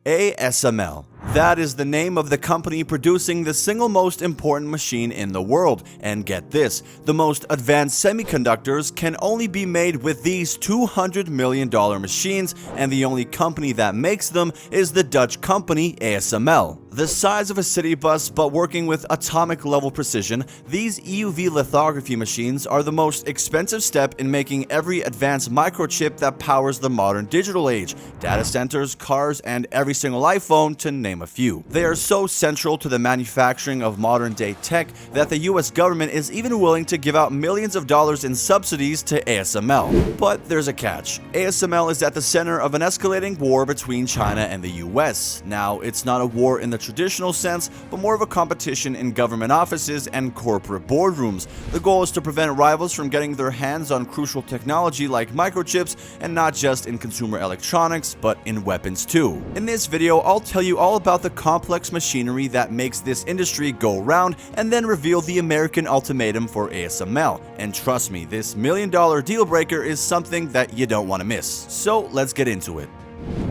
ASML. That is the name of the company producing the single most important machine in the world. And get this, the most advanced semiconductors can only be made with these $200 million machines, and the only company that makes them is the Dutch company ASML. The size of a city bus, but working with atomic level precision, these EUV lithography machines are the most expensive step in making every advanced microchip that powers the modern digital age, data centers, cars, and every single iPhone, to name a few. They are so central to the manufacturing of modern day tech that the US government is even willing to give out millions of dollars in subsidies to ASML. But there's a catch. ASML is at the center of an escalating war between China and the US. Now, it's not a war in the traditional sense, but more of a competition in government offices and corporate boardrooms. The goal is to prevent rivals from getting their hands on crucial technology like microchips, and not just in consumer electronics, but in weapons too. In this video, I'll tell you all about the complex machinery that makes this industry go round, and then reveal the American ultimatum for ASML. And trust me, this $1 million deal breaker is something that you don't want to miss. So let's get into it.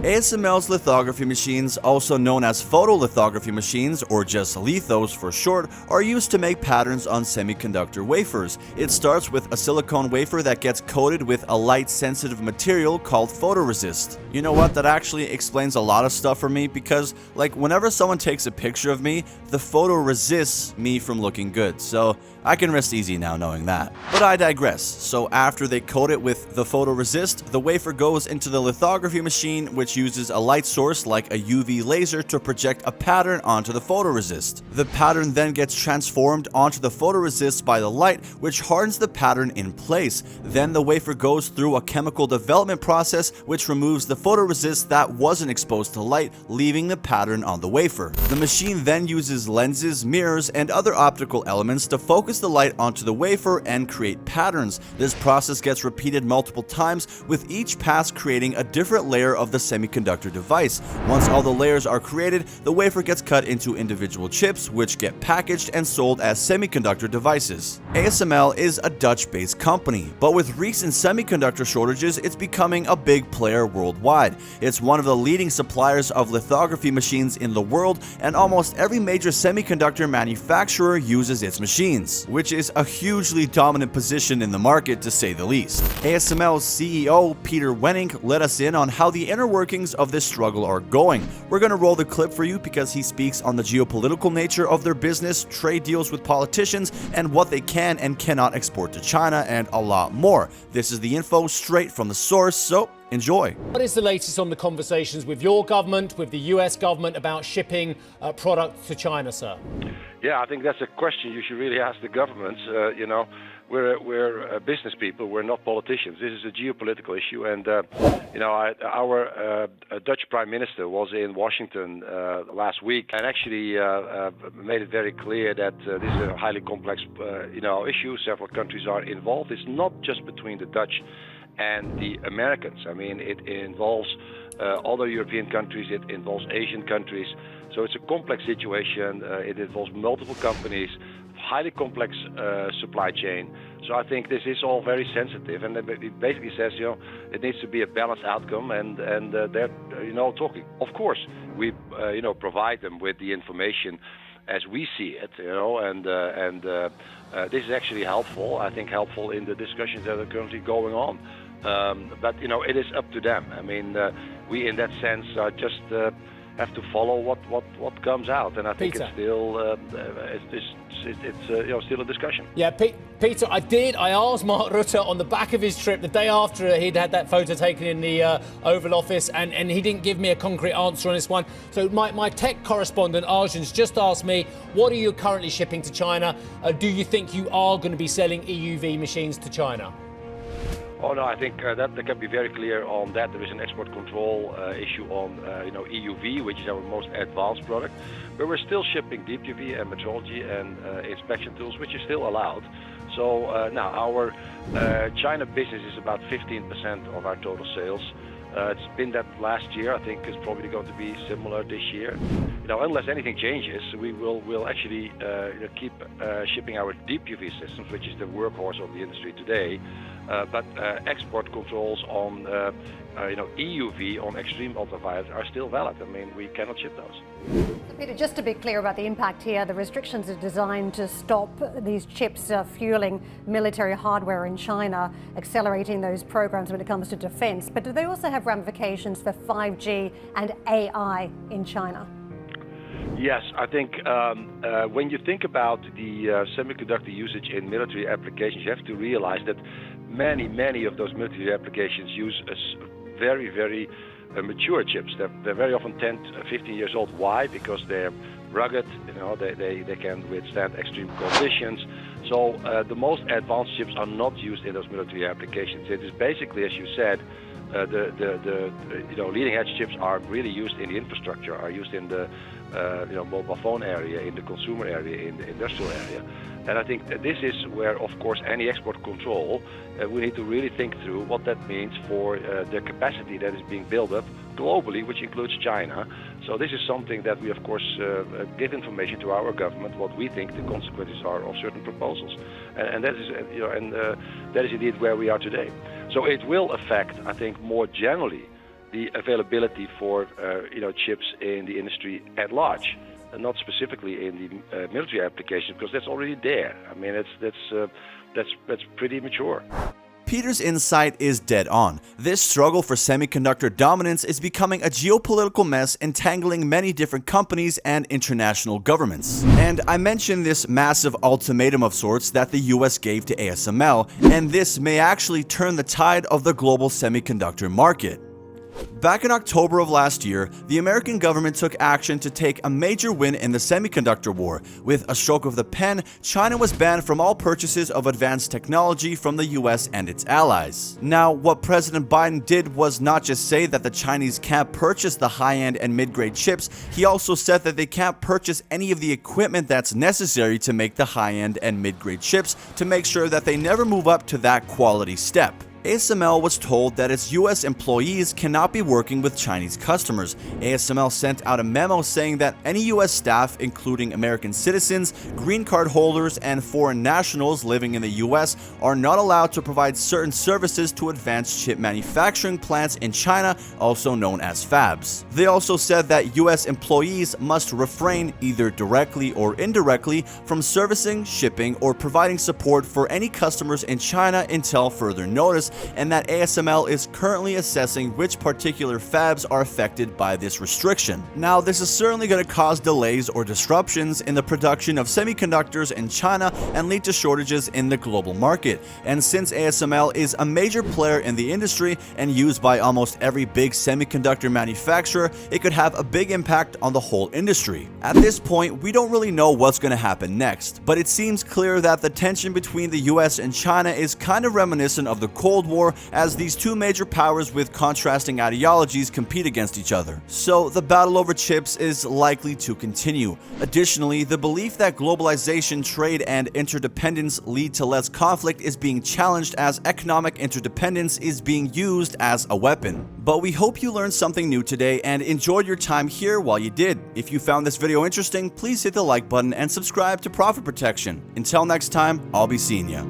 ASML's lithography machines, also known as photolithography machines, or just lithos for short, are used to make patterns on semiconductor wafers. It starts with a silicone wafer that gets coated with a light-sensitive material called photoresist. You know what, that actually explains a lot of stuff for me, because whenever someone takes a picture of me, the photo resists me from looking good, so I can rest easy now knowing that. But I digress. So after they coat it with the photoresist, the wafer goes into the lithography machine, which uses a light source like a UV laser to project a pattern onto the photoresist. The pattern then gets transformed onto the photoresist by the light, which hardens the pattern in place. Then the wafer goes through a chemical development process which removes the photoresist that wasn't exposed to light, leaving the pattern on the wafer. The machine then uses lenses, mirrors, and other optical elements to focus the light onto the wafer and create patterns. This process gets repeated multiple times, with each pass creating a different layer of the semiconductor device. Once all the layers are created, the wafer gets cut into individual chips, which get packaged and sold as semiconductor devices. ASML is a Dutch-based company, but with recent semiconductor shortages, it's becoming a big player worldwide. It's one of the leading suppliers of lithography machines in the world, and almost every major semiconductor manufacturer uses its machines, which is a hugely dominant position in the market, to say the least. ASML's CEO, Peter Wenning, let us in on how the inner workings of this struggle are going. We're going to roll the clip for you because he speaks on the geopolitical nature of their business, trade deals with politicians, and what they can and cannot export to China, and a lot more. This is the info straight from the source, so enjoy. What is the latest on the conversations with your government, with the US government, about shipping product to China, sir? Yeah, I think that's a question you should really ask the governments. We're business people. We're not politicians. This is a geopolitical issue, and our Dutch Prime Minister was in Washington last week, and actually made it very clear that this is a highly complex, issue. Several countries are involved. It's not just between the Dutch and the Americans. I mean, it involves other European countries. It involves Asian countries. So it's a complex situation. It involves multiple companies, highly complex supply chain. So I think this is all very sensitive, and it basically says, it needs to be a balanced outcome, and they're, talking. Of course, we, provide them with the information as we see it, this is actually helpful. I think helpful in the discussions that are currently going on. But it is up to them. I mean, we in that sense are just have to follow what comes out, and I think Peter. It's still still a discussion. Yeah, Peter, I asked Mark Rutte on the back of his trip the day after he'd had that photo taken in the Oval Office, and he didn't give me a concrete answer on this one. So my tech correspondent Arjan's just asked me, what are you currently shipping to China? Do you think you are going to be selling EUV machines to China? Oh no, I think that they can be very clear on that. There is an export control issue on EUV, which is our most advanced product, but we're still shipping deep UV and metrology and inspection tools, which is still allowed. So now our China business is about 15% of our total sales. It's been that last year. I think it's probably going to be similar this year. Unless anything changes, we'll actually keep shipping our deep UV systems, which is the workhorse of the industry today. but export controls on EUV, on extreme ultraviolet, are still valid. I mean, we cannot ship those. Peter, just to be clear about the impact here, the restrictions are designed to stop these chips fueling military hardware in China, accelerating those programs when it comes to defense. But do they also have ramifications for 5G and AI in China? Yes, I think when you think about the semiconductor usage in military applications, you have to realize that many of those military applications use very, very mature chips. They're very often 10, 15 years old. Why? Because they're rugged, they can withstand extreme conditions. So the most advanced chips are not used in those military applications. It is basically, as you said, the leading edge chips are really used in the infrastructure, are used in the mobile phone area, in the consumer area, in the industrial area. And I think that this is where, of course, any export control, we need to really think through what that means for the capacity that is being built up globally, which includes China. So this is something that we, of course, give information to our government what we think the consequences are of certain proposals, and that is, that is indeed where we are today. So it will affect, I think, more generally, the availability for chips in the industry at large, and not specifically in the military application, because that's already there. I mean, that's pretty mature. Peter's insight is dead on. This struggle for semiconductor dominance is becoming a geopolitical mess, entangling many different companies and international governments. And I mentioned this massive ultimatum of sorts that the US gave to ASML, and this may actually turn the tide of the global semiconductor market. Back in October of last year, the American government took action to take a major win in the semiconductor war. With a stroke of the pen, China was banned from all purchases of advanced technology from the US and its allies. Now, what President Biden did was not just say that the Chinese can't purchase the high-end and mid-grade chips, he also said that they can't purchase any of the equipment that's necessary to make the high-end and mid-grade chips to make sure that they never move up to that quality step. ASML was told that its US employees cannot be working with Chinese customers. ASML sent out a memo saying that any US staff, including American citizens, green card holders, and foreign nationals living in the US, are not allowed to provide certain services to advanced chip manufacturing plants in China, also known as fabs. They also said that US employees must refrain, either directly or indirectly, from servicing, shipping, or providing support for any customers in China until further notice, and that ASML is currently assessing which particular fabs are affected by this restriction. Now, this is certainly going to cause delays or disruptions in the production of semiconductors in China and lead to shortages in the global market. And since ASML is a major player in the industry and used by almost every big semiconductor manufacturer, it could have a big impact on the whole industry. At this point, we don't really know what's going to happen next, but it seems clear that the tension between the US and China is kind of reminiscent of the Cold War, as these two major powers with contrasting ideologies compete against each other. So the battle over chips is likely to continue. Additionally, the belief that globalization, trade, and interdependence lead to less conflict is being challenged as economic interdependence is being used as a weapon. But we hope you learned something new today and enjoyed your time here while you did. If you found this video interesting, please hit the like button and subscribe to Profit Protection. Until next time, I'll be seeing ya.